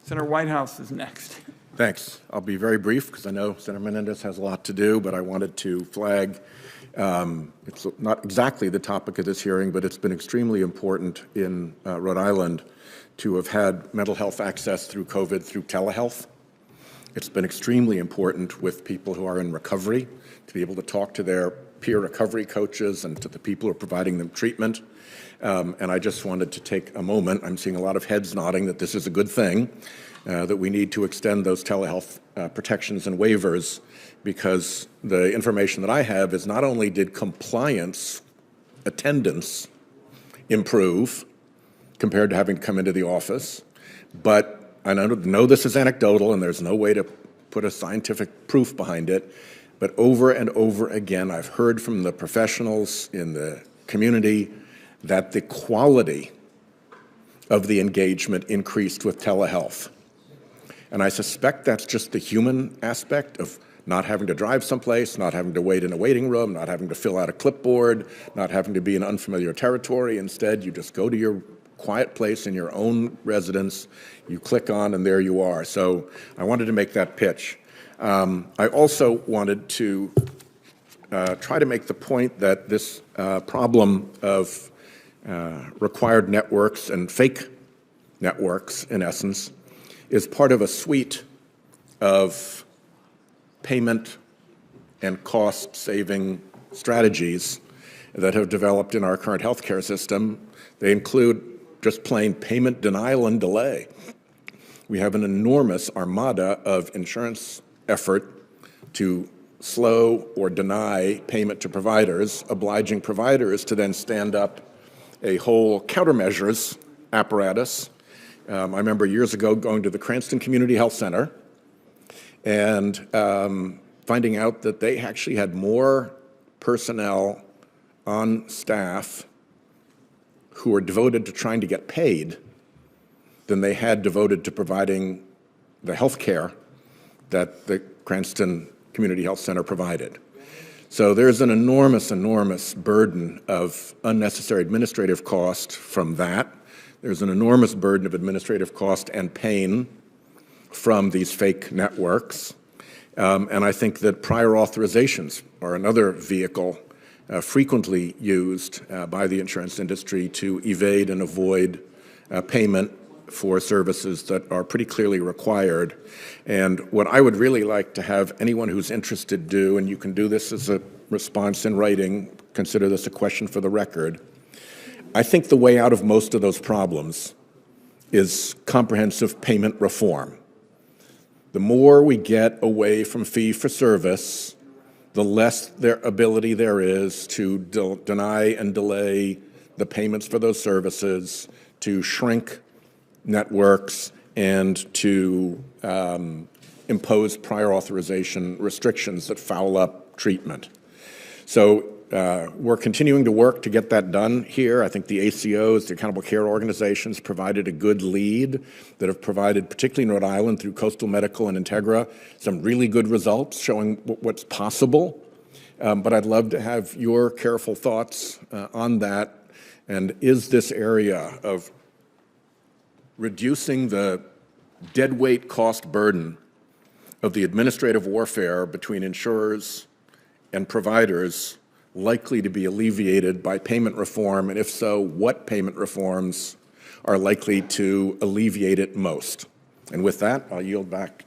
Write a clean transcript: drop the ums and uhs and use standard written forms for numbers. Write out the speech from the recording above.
Senator Whitehouse is next. Thanks. I'll be very brief because I know Senator Menendez has a lot to do, but I wanted to flag, it's not exactly the topic of this hearing, but it's been extremely important in Rhode Island to have had mental health access through COVID through telehealth. It's been extremely important with people who are in recovery to be able to talk to their peer recovery coaches and to the people who are providing them treatment. And I just wanted to take a moment. I'm seeing a lot of heads nodding that this is a good thing, that we need to extend those telehealth protections and waivers, because the information that I have is not only did compliance, attendance improve compared to having to come into the office, but I know this is anecdotal and there's no way to put a scientific proof behind it, but over and over again I've heard from the professionals in the community that the quality of the engagement increased with telehealth. And I suspect that's just the human aspect of not having to drive someplace, not having to wait in a waiting room, not having to fill out a clipboard, not having to be in unfamiliar territory. Instead, you just go to your quiet place in your own residence, you click on, and there you are. So I wanted to make that pitch. I also wanted to try to make the point that this problem of required networks and fake networks, in essence, is part of a suite of payment and cost-saving strategies that have developed in our current healthcare system. They include just plain payment denial and delay. We have an enormous armada of insurance effort to slow or deny payment to providers, obliging providers to then stand up a whole countermeasures apparatus. I remember years ago going to the Cranston Community Health Center and finding out that they actually had more personnel on staff who were devoted to trying to get paid than they had devoted to providing the health care that the Cranston Community Health Center provided. So there's an enormous, enormous burden of unnecessary administrative cost from that. There's an enormous burden of administrative cost and pain from these fake networks. And I think that prior authorizations are another vehicle frequently used by the insurance industry to evade and avoid payment for services that are pretty clearly required. And what I would really like to have anyone who's interested do, and you can do this as a response in writing, consider this a question for the record, I think the way out of most of those problems is comprehensive payment reform. The more we get away from fee-for-service, the less ability there is to deny and delay the payments for those services, to shrink networks, and to impose prior authorization restrictions that foul up treatment. So we're continuing to work to get that done here. I think the ACOs, the Accountable Care Organizations, provided a good lead that have provided, particularly in Rhode Island through Coastal Medical and Integra, some really good results showing what's possible. But I'd love to have your careful thoughts on that. And is this area of reducing the deadweight cost burden of the administrative warfare between insurers and providers likely to be alleviated by payment reform? And if so, what payment reforms are likely to alleviate it most? And with that, I'll yield back